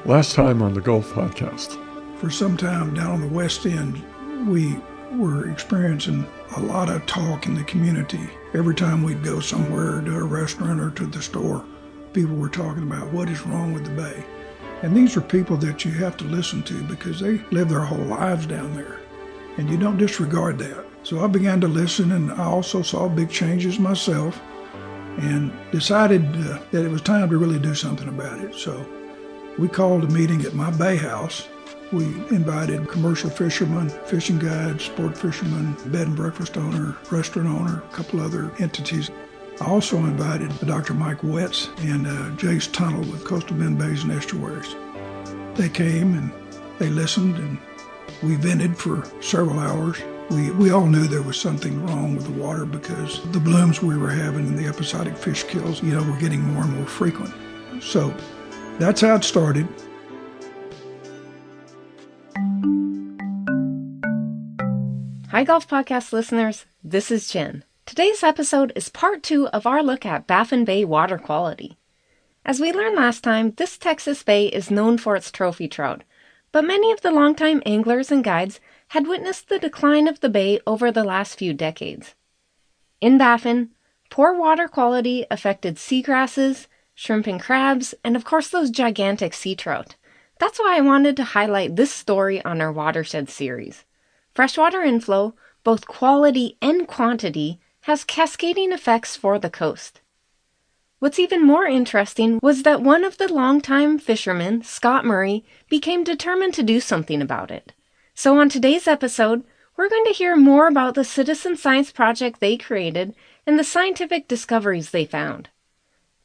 Last time on the Gulf Podcast. For some time down on the West End, we were experiencing a lot of talk in the community. Every time we'd go somewhere, to a restaurant or to the store, people were talking about what is wrong with the bay. And these are people that you have to listen to because they live their whole lives down there. And you don't disregard that. So I began to listen, and I also saw big changes myself and decided that it was time to really do something about it. So we called a meeting at my bay house. We invited commercial fishermen, fishing guides, sport fishermen, bed and breakfast owner, restaurant owner, a couple other entities. I also invited Dr. Mike Wetz and Jace Tunnel with Coastal Bend Bays and Estuaries. They came and they listened, and we vented for several hours. We all knew there was something wrong with the water because the blooms we were having and the episodic fish kills, were getting more and more frequent. So that's how it started. Hi Golf Podcast listeners, this is Jen. Today's episode is part 2 of our look at Baffin Bay water quality. As we learned last time, this Texas bay is known for its trophy trout, but many of the longtime anglers and guides had witnessed the decline of the bay over the last few decades. In Baffin, poor water quality affected seagrasses, shrimp and crabs, and of course those gigantic sea trout. That's why I wanted to highlight this story on our Watershed series. Freshwater inflow, both quality and quantity, has cascading effects for the coast. What's even more interesting was that one of the longtime fishermen, Scott Murray, became determined to do something about it. So on today's episode, we're going to hear more about the citizen science project they created and the scientific discoveries they found.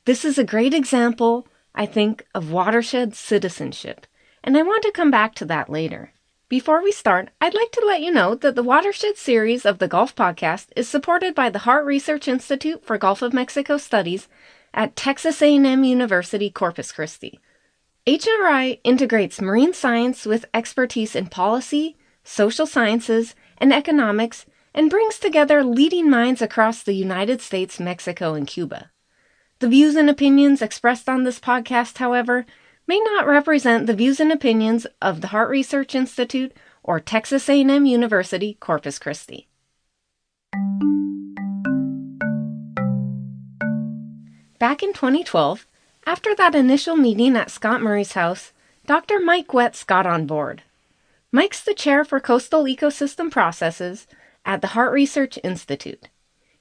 This is a great example, I think, of watershed citizenship, and I want to come back to that later. Before we start, I'd like to let you know that the Watershed series of the Gulf Podcast is supported by the Hart Research Institute for Gulf of Mexico Studies at Texas A&M University, Corpus Christi. HRI integrates marine science with expertise in policy, social sciences, and economics, and brings together leading minds across the United States, Mexico, and Cuba. The views and opinions expressed on this podcast, however, may not represent the views and opinions of the Hart Research Institute or Texas A&M University, Corpus Christi. Back in 2012, after that initial meeting at Scott Murray's house, Dr. Mike Wetz got on board. Mike's the chair for coastal ecosystem processes at the Hart Research Institute.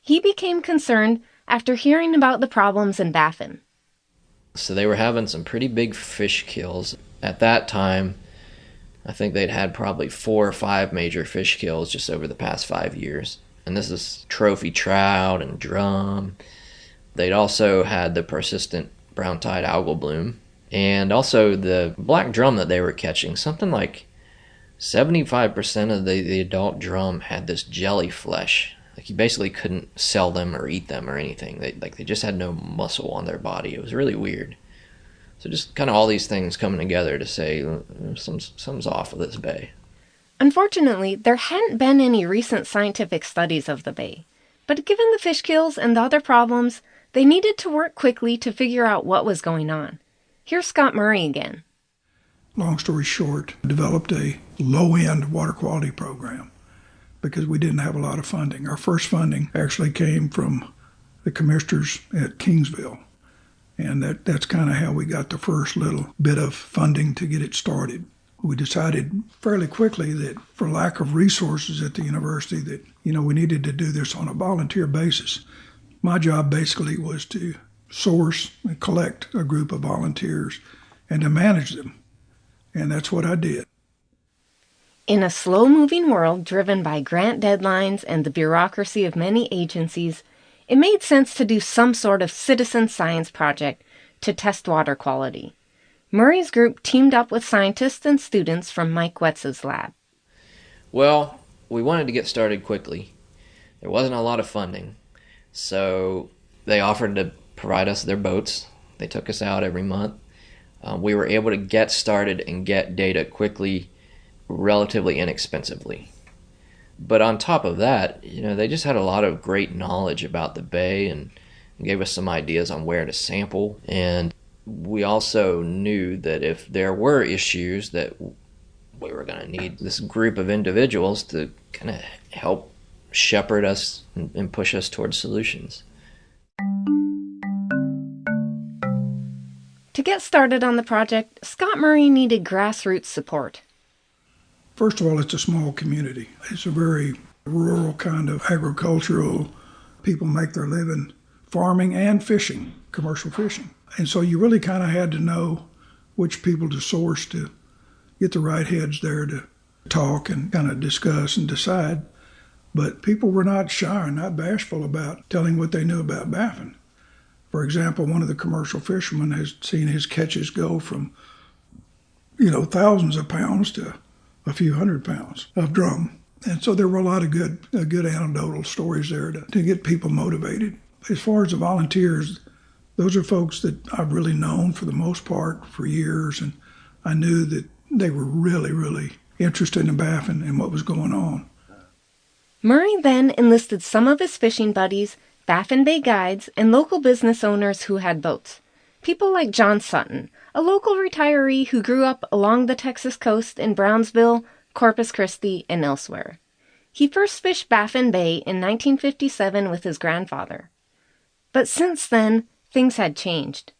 He became concerned after hearing about the problems in Baffin. So they were having some pretty big fish kills. At that time, I think they'd had probably 4 or 5 major fish kills just over the past 5 years. And this is trophy trout and drum. They'd also had the persistent brown-tide algal bloom. And also the black drum that they were catching, something like 75% of the adult drum had this jelly flesh. Like you basically couldn't sell them or eat them or anything. They just had no muscle on their body. It was really weird. So just kind of all these things coming together to say something's off with this bay. Unfortunately, there hadn't been any recent scientific studies of the bay. But given the fish kills and the other problems, they needed to work quickly to figure out what was going on. Here's Scott Murray again. Long story short, developed a low-end water quality program because we didn't have a lot of funding. Our first funding actually came from the commissioners at Kingsville. And that's kind of how we got the first little bit of funding to get it started. We decided fairly quickly that for lack of resources at the university that, we needed to do this on a volunteer basis. My job basically was to source and collect a group of volunteers and to manage them. And that's what I did. In a slow-moving world driven by grant deadlines and the bureaucracy of many agencies, it made sense to do some sort of citizen science project to test water quality. Murray's group teamed up with scientists and students from Mike Wetz's lab. Well, we wanted to get started quickly. There wasn't a lot of funding. So they offered to provide us their boats. They took us out every month. We were able to get started and get data quickly, relatively inexpensively. But on top of that, they just had a lot of great knowledge about the bay and gave us some ideas on where to sample. And we also knew that if there were issues, that we were going to need this group of individuals to kind of help shepherd us and push us towards solutions. To get started on the project, Scott Murray needed grassroots support. First of all, it's a small community. It's a very rural kind of agricultural. People make their living farming and fishing, commercial fishing. And so you really kind of had to know which people to source to get the right heads there to talk and kind of discuss and decide. But people were not shy, not bashful about telling what they knew about Baffin. For example, one of the commercial fishermen has seen his catches go from, thousands of pounds to a few hundred pounds of drum. And so there were a lot of good anecdotal stories there to get people motivated. As far as the volunteers, those are folks that I've really known for the most part for years, and I knew that they were really, really interested in Baffin and what was going on. Murray then enlisted some of his fishing buddies, Baffin Bay guides, and local business owners who had boats. People like John Sutton, a local retiree who grew up along the Texas coast in Brownsville, Corpus Christi, and elsewhere. He first fished Baffin Bay in 1957 with his grandfather. But since then, things had changed.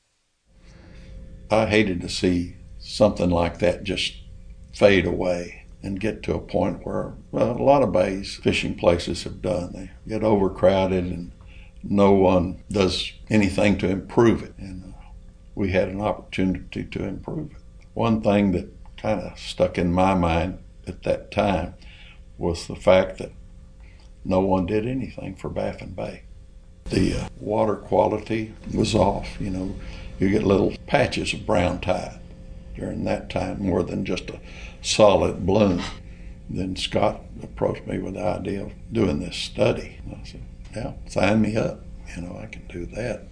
I hated to see something like that just fade away and get to a point where, a lot of bays, fishing places have done. They get overcrowded and no one does anything to improve it. And we had an opportunity to improve it. One thing that kind of stuck in my mind at that time was the fact that no one did anything for Baffin Bay. The water quality was off. You get little patches of brown tide during that time, more than just a solid bloom. Then Scott approached me with the idea of doing this study. And I said, yeah, sign me up. I can do that.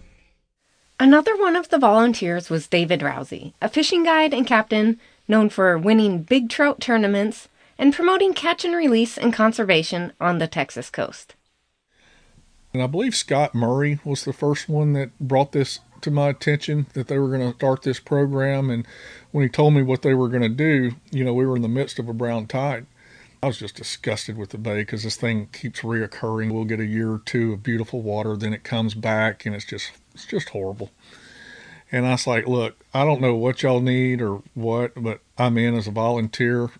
Another one of the volunteers was David Rousey, a fishing guide and captain known for winning big trout tournaments and promoting catch and release and conservation on the Texas coast. And I believe Scott Murray was the first one that brought this to my attention, that they were going to start this program. And when he told me what they were going to do, we were in the midst of a brown tide. I was just disgusted with the bay because this thing keeps reoccurring. We'll get a year or two of beautiful water, then it comes back, and it's just horrible. And I was like, look, I don't know what y'all need or what, but I'm in as a volunteer.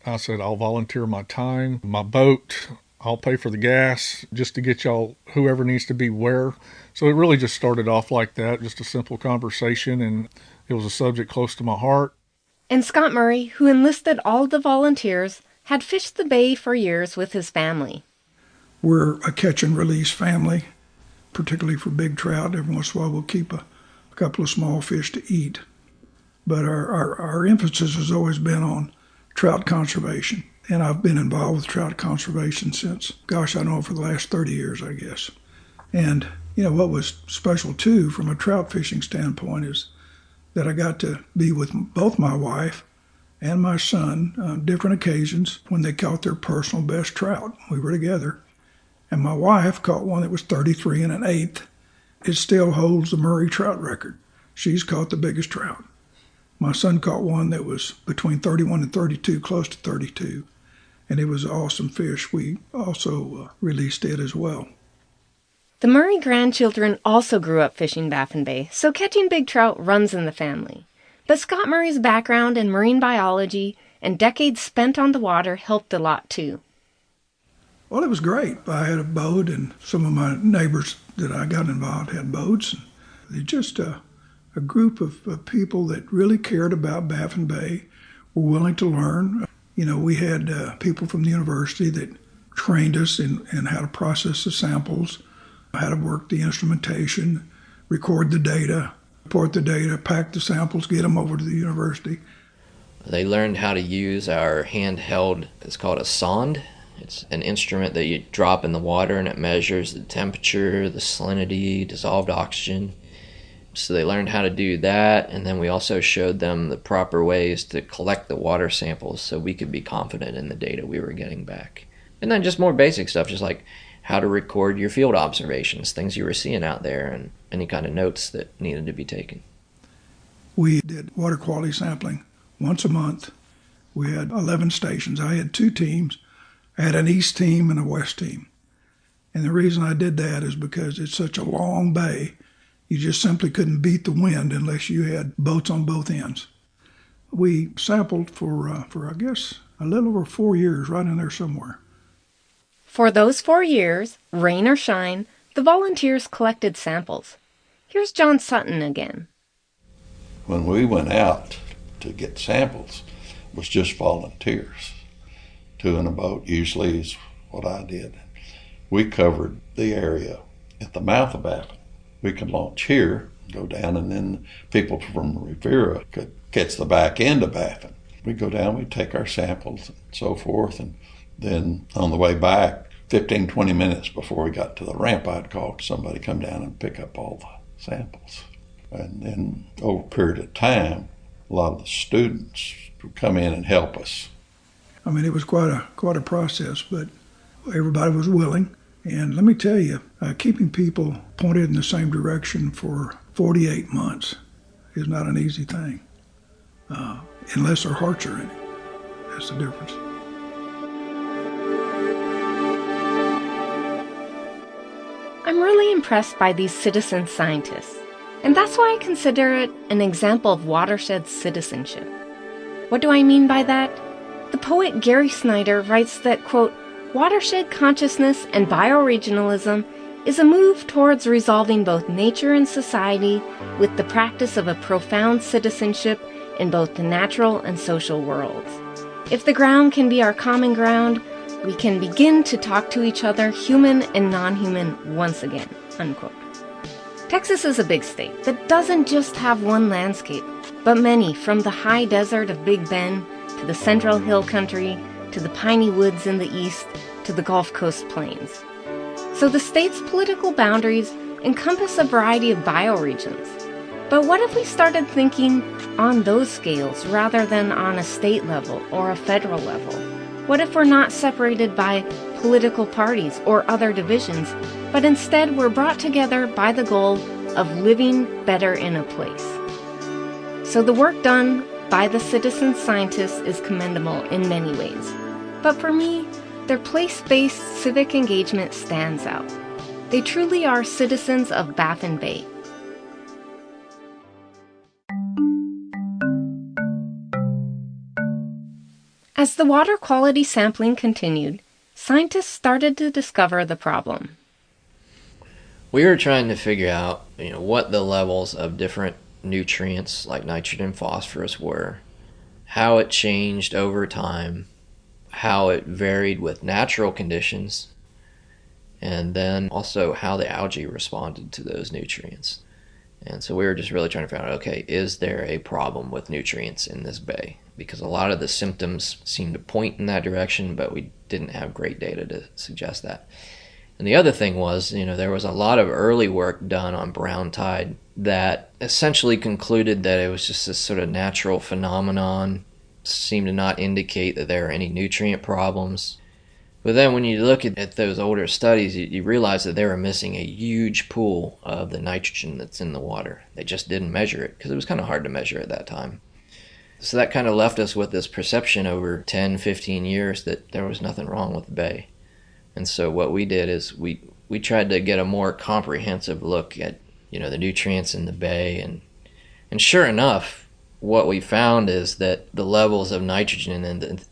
I said, I'll volunteer my time, my boat. I'll pay for the gas just to get y'all, whoever needs to be where. So it really just started off like that, just a simple conversation, and it was a subject close to my heart. And Scott Murray, who enlisted all the volunteers, had fished the bay for years with his family. We're a catch and release family, particularly for big trout. Every once in a while we'll keep a couple of small fish to eat. But our emphasis has always been on trout conservation. And I've been involved with trout conservation since, I don't know, for the last 30 years, I guess. And, what was special, too, from a trout fishing standpoint is that I got to be with both my wife and my son on different occasions when they caught their personal best trout. We were together. And my wife caught one that was 33 1/8. It still holds the Murray trout record. She's caught the biggest trout. My son caught one that was between 31 and 32, close to 32. And it was an awesome fish. We also released it as well. The Murray grandchildren also grew up fishing Baffin Bay, so catching big trout runs in the family. But Scott Murray's background in marine biology and decades spent on the water helped a lot too. Well, it was great. I had a boat, and some of my neighbors that I got involved had boats. And they're just a group of people that really cared about Baffin Bay, were willing to learn. We had people from the university that trained us in how to process the samples, how to work the instrumentation, record the data, report the data, pack the samples, get them over to the university. They learned how to use our handheld, it's called a sonde. It's an instrument that you drop in the water and it measures the temperature, the salinity, dissolved oxygen. So they learned how to do that, and then we also showed them the proper ways to collect the water samples so we could be confident in the data we were getting back. And then just more basic stuff, just like how to record your field observations, things you were seeing out there, and any kind of notes that needed to be taken. We did water quality sampling once a month. We had 11 stations. I had 2 teams. I had an east team and a west team. And the reason I did that is because it's such a long bay, you just simply couldn't beat the wind unless you had boats on both ends. We sampled for I guess, a little over 4 years, right in there somewhere. For those 4 years, rain or shine, the volunteers collected samples. Here's John Sutton again. When we went out to get samples, it was just volunteers. 2 in a boat usually is what I did. We covered the area at the mouth of Baffin. We could launch here, go down, and then people from Riviera could catch the back end of Baffin. We'd go down, we'd take our samples and so forth, and then on the way back, 15, 20 minutes before we got to the ramp, I'd call somebody come down and pick up all the samples. And then over a period of time, a lot of the students would come in and help us. I mean, it was quite a process, but everybody was willing. And let me tell you, keeping people pointed in the same direction for 48 months is not an easy thing, unless their hearts are in it. That's the difference. I'm really impressed by these citizen scientists, and that's why I consider it an example of watershed citizenship. What do I mean by that? The poet Gary Snyder writes that, quote, watershed consciousness and bioregionalism is a move towards resolving both nature and society with the practice of a profound citizenship in both the natural and social worlds. If the ground can be our common ground, we can begin to talk to each other, human and non-human, once again, unquote. Texas is a big state that doesn't just have one landscape, but many, from the high desert of Big Bend to the Central Hill Country to the piney woods in the east to the Gulf Coast plains. So the state's political boundaries encompass a variety of bioregions. But what if we started thinking on those scales rather than on a state level or a federal level? What if we're not separated by political parties or other divisions, but instead we're brought together by the goal of living better in a place? So the work done by the citizen scientists is commendable in many ways. But for me, their place-based civic engagement stands out. They truly are citizens of Baffin Bay. As the water quality sampling continued, scientists started to discover the problem. We were trying to figure out, what the levels of different nutrients like nitrogen and phosphorus were, how it changed over time, how it varied with natural conditions, and then also how the algae responded to those nutrients. And so we were just really trying to figure out, okay, is there a problem with nutrients in this bay? Because a lot of the symptoms seem to point in that direction, but we didn't have great data to suggest that. And the other thing was, there was a lot of early work done on brown tide that essentially concluded that it was just this sort of natural phenomenon, seemed to not indicate that there are any nutrient problems. But then when you look at those older studies, you realize that they were missing a huge pool of the nitrogen that's in the water. They just didn't measure it because it was kind of hard to measure at that time. So that kind of left us with this perception over 10, 15 years that there was nothing wrong with the bay. And so what we did is we tried to get a more comprehensive look at, the nutrients in the bay. And sure enough, what we found is that the levels of nitrogen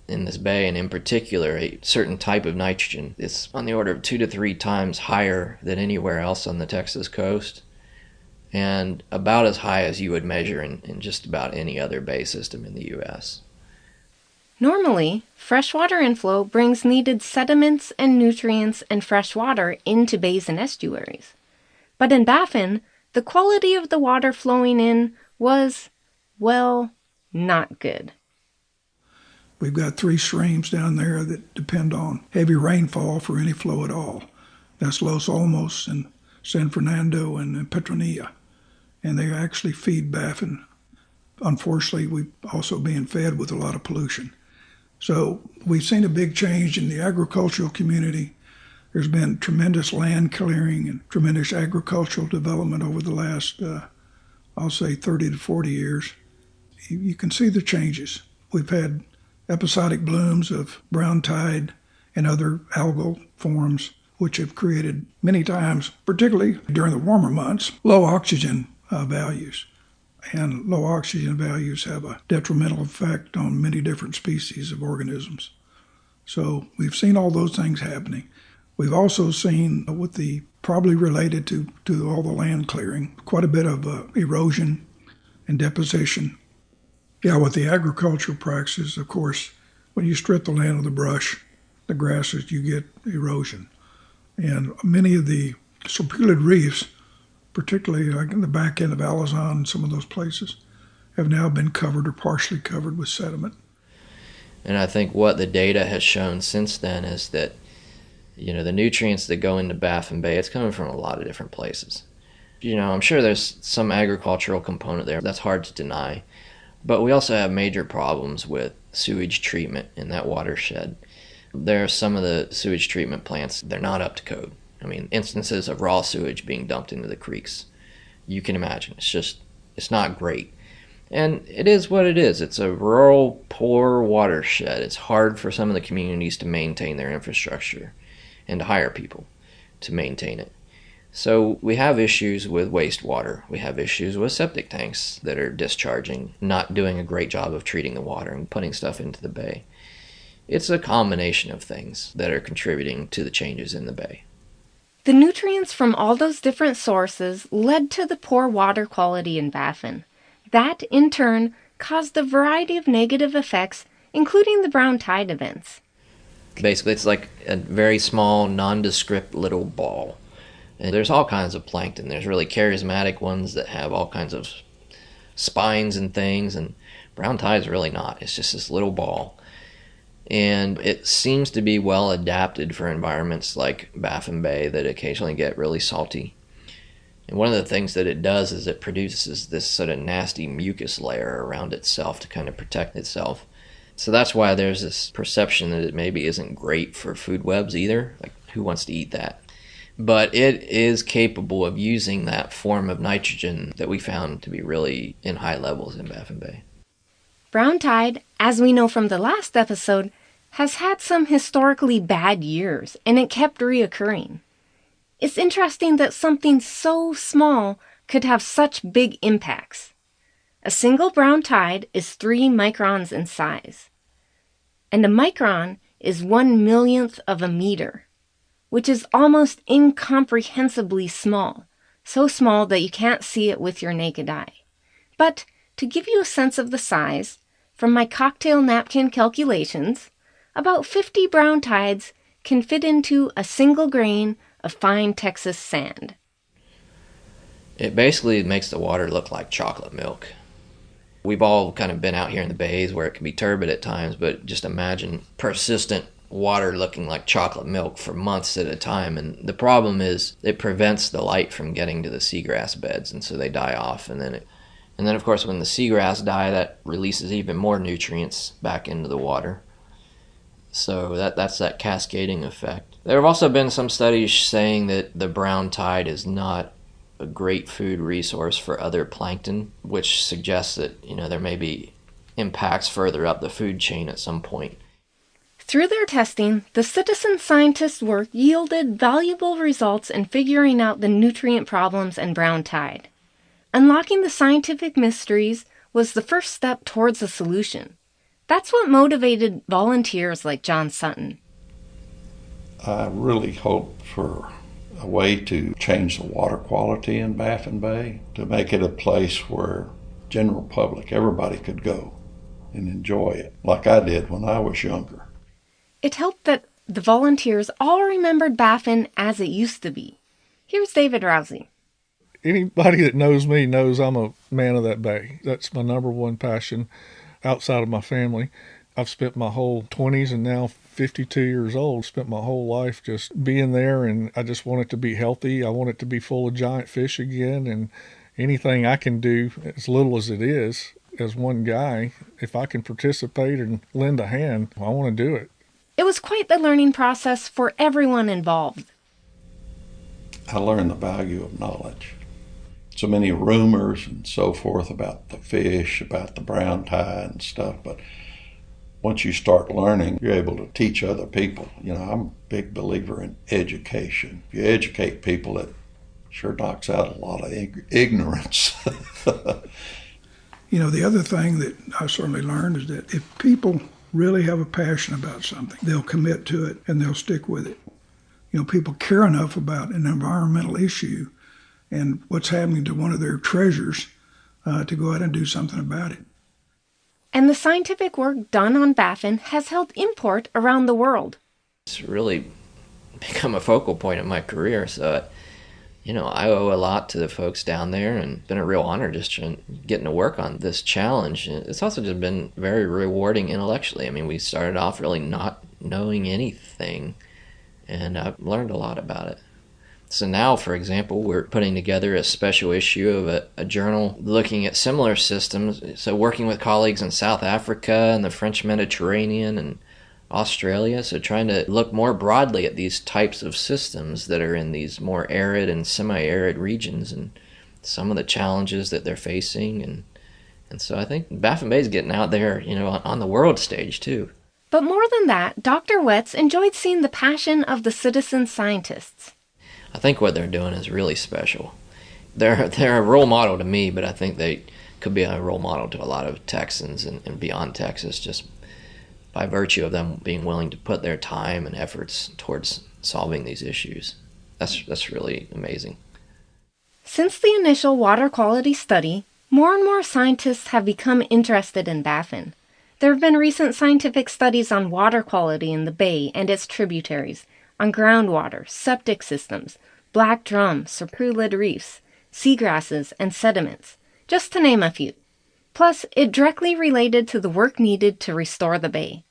in this bay, and in particular a certain type of nitrogen, is on the order of 2 to 3 times higher than anywhere else on the Texas coast, and about as high as you would measure in just about any other bay system in the U.S. Normally, freshwater inflow brings needed sediments and nutrients and fresh water into bays and estuaries. But in Baffin, the quality of the water flowing in was, well, not good. We've got 3 streams down there that depend on heavy rainfall for any flow at all. That's Los Olmos and San Fernando and Petronilla. And they actually feed Baffin. Unfortunately, we're also being fed with a lot of pollution. So we've seen a big change in the agricultural community. There's been tremendous land clearing and tremendous agricultural development over the last I'll say 30 to 40 years, you can see the changes. We've had episodic blooms of brown tide and other algal forms, which have created many times, particularly during the warmer months, low oxygen values. And low oxygen values have a detrimental effect on many different species of organisms. So we've seen all those things happening. We've also seen, with the probably related to all the land clearing, quite a bit of erosion and deposition. Yeah, with the agricultural practices, of course, when you strip the land of the brush, the grasses, you get erosion. And many of the serpulid reefs, particularly like in the back end of Alazan and some of those places, have now been covered or partially covered with sediment. And I think what the data has shown since then is that, the nutrients that go into Baffin Bay, it's coming from a lot of different places. I'm sure there's some agricultural component there. That's hard to deny. But we also have major problems with sewage treatment in that watershed. There are some of the sewage treatment plants, they're not up to code. I mean, instances of raw sewage being dumped into the creeks. You can imagine. It's not great. And it is what it is. It's a rural, poor watershed. It's hard for some of the communities to maintain their infrastructure and to hire people to maintain it. So we have issues with wastewater. We have issues with septic tanks that are discharging, not doing a great job of treating the water and putting stuff into the bay. It's a combination of things that are contributing to the changes in the bay. The nutrients from all those different sources led to the poor water quality in Baffin. That, in turn, caused a variety of negative effects, including the brown tide events. Basically, it's like a very small, nondescript little ball. And there's all kinds of plankton. There's really charismatic ones that have all kinds of spines and things, and brown tide's really not. It's just this little ball. And it seems to be well adapted for environments like Baffin Bay that occasionally get really salty. And one of the things that it does is it produces this sort of nasty mucus layer around itself to kind of protect itself. So that's why there's this perception that it maybe isn't great for food webs either. Like, who wants to eat that? But it is capable of using that form of nitrogen that we found to be really in high levels in Baffin Bay. Brown tide, as we know from the last episode, has had some historically bad years, and it kept reoccurring. It's interesting that something so small could have such big impacts. A single brown tide is 3 microns in size, and a micron is 1/1,000,000th of a meter, which is almost incomprehensibly small, so small that you can't see it with your naked eye. But to give you a sense of the size, from my cocktail napkin calculations, about 50 brown tides can fit into a single grain of fine Texas sand. It basically makes the water look like chocolate milk. We've all kind of been out here in the bays where it can be turbid at times, but just imagine persistent water looking like chocolate milk for months at a time. And the problem is it prevents the light from getting to the seagrass beds, and so they die off. And then of course when the seagrass die, that releases even more nutrients back into the water. So that's that cascading effect. There have also been some studies saying that the brown tide is not a great food resource for other plankton, which suggests that, there may be impacts further up the food chain at some point. Through their testing, the citizen scientists' work yielded valuable results in figuring out the nutrient problems in brown tide. Unlocking the scientific mysteries was the first step towards a solution. That's what motivated volunteers like John Sutton. I really hope for a way to change the water quality in Baffin Bay, to make it a place where general public, everybody could go and enjoy it, like I did when I was younger. It helped that the volunteers all remembered Baffin as it used to be. Here's David Rousey. Anybody that knows me knows I'm a man of that bay. That's my number one passion outside of my family. I've spent my whole 20s and now 52 years old, spent my whole life just being there, and I just want it to be healthy. I want it to be full of giant fish again, and anything I can do, as little as it is, as one guy, if I can participate and lend a hand, I want to do it. It was quite the learning process for everyone involved. I learned the value of knowledge. so many rumors and so forth about the fish, about the brown tide and stuff. But once you start learning, you're able to teach other people. You know, I'm a big believer in education. If you educate people, it sure knocks out a lot of ignorance. You know, the other thing that I certainly learned is that if people really have a passion about something, they'll commit to it and they'll stick with it. You know, people care enough about an environmental issue and what's happening to one of their treasures to go out and do something about it. And the scientific work done on Baffin has held import around the world. It's really become a focal point of my career, so you know, I owe a lot to the folks down there, and it's been a real honor just getting to work on this challenge. It's also just been very rewarding intellectually. I mean, we started off really not knowing anything, and I've learned a lot about it. So now, for example, we're putting together a special issue of a journal looking at similar systems. So working with colleagues in South Africa and the French Mediterranean and Australia, so trying to look more broadly at these types of systems that are in these more arid and semi-arid regions and some of the challenges that they're facing. And so I think Baffin Bay is getting out there, you know, on the world stage too. But more than that, Dr. Wetz enjoyed seeing the passion of the citizen scientists. I think what they're doing is really special. They're a role model to me, but I think they could be a role model to a lot of Texans and beyond Texas, just by virtue of them being willing to put their time and efforts towards solving these issues. That's really amazing. Since the initial water quality study, more and more scientists have become interested in Baffin. There have been recent scientific studies on water quality in the bay and its tributaries, on groundwater, septic systems, black drum, serpulid reefs, seagrasses, and sediments, just to name a few. Plus, it directly related to the work needed to restore the bay.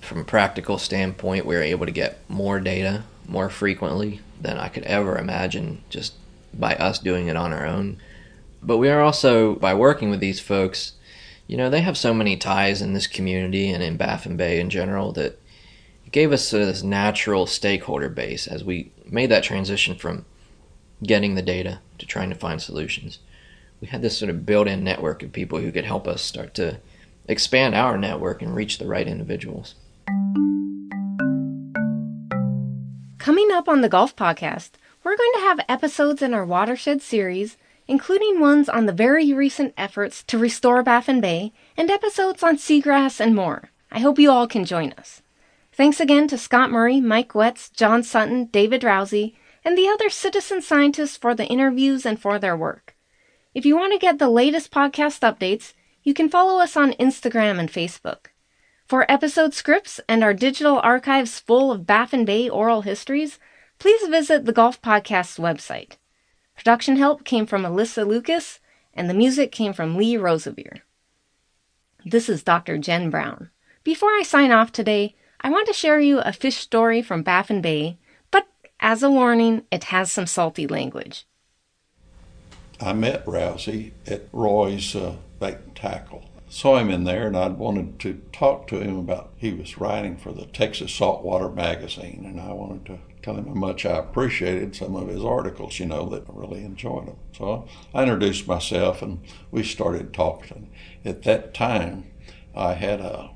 From a practical standpoint, we were able to get more data more frequently than I could ever imagine just by us doing it on our own. But we are also, by working with these folks, you know, they have so many ties in this community and in Baffin Bay in general that it gave us this natural stakeholder base as we made that transition from getting the data to trying to find solutions. We had this sort of built-in network of people who could help us start to expand our network and reach the right individuals. Coming up on the Golf Podcast, we're going to have episodes in our Watershed series, including ones on the very recent efforts to restore Baffin Bay and episodes on seagrass and more. I hope you all can join us. Thanks again to Scott Murray, Mike Wetz, John Sutton, David Rousey, and the other citizen scientists for the interviews and for their work. If you want to get the latest podcast updates, you can follow us on Instagram and Facebook. For episode scripts and our digital archives full of Baffin Bay oral histories, please visit the Golf Podcast's website. Production help came from Alyssa Lucas, and the music came from Lee Rosevier. This is Dr. Jen Brown. Before I sign off today, I want to share you a fish story from Baffin Bay, but as a warning, it has some salty language. I met Rousey at Roy's Bait and Tackle. Saw him in there, and I'd wanted to talk to him about, he was writing for the Texas Saltwater Magazine, and I wanted to tell him how much I appreciated some of his articles, you know, that I really enjoyed them. So I introduced myself, and we started talking. At that time, I had a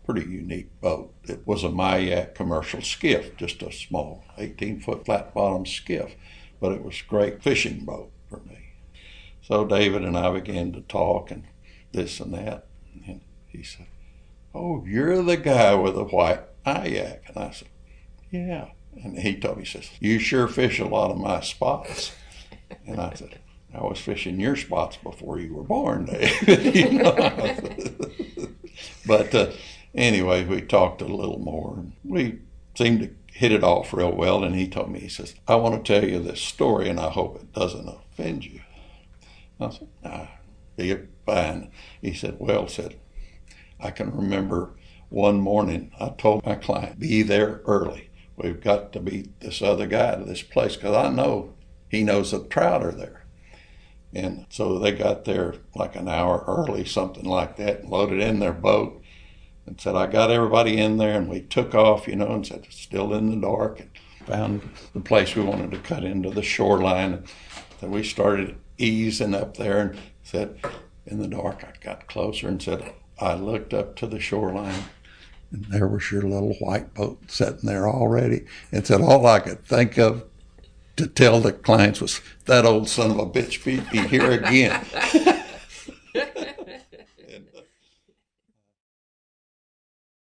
pretty unique boat. It was a Mayak commercial skiff, just a small 18-foot flat-bottom skiff, but it was a great fishing boat for me. So David and I began to talk, and this and that, and he said, "Oh, you're the guy with the white Mayak." And I said, "Yeah." And he told me, he says, "You sure fish a lot of my spots." And I said, "I was fishing your spots before you were born, Dave." You know? But anyway, we talked a little more, and we seemed to hit it off real well. And he told me, he says, "I want to tell you this story, and I hope it doesn't offend you." I said, "Nah, be fine." He said, "Well," said, "I can remember one morning I told my client, be there early. We've got to beat this other guy to this place because I know he knows the trout are there." And so they got there like an hour early, something like that, and loaded in their boat and said, "I got everybody in there," and we took off, you know, and said, it's still in the dark, and found the place we wanted to cut into the shoreline. Then we started easing up there and said, in the dark, I got closer and said, I looked up to the shoreline and there was your little white boat sitting there already. And said, all I could think of to tell the clients was, that old son of a bitch beat me here again.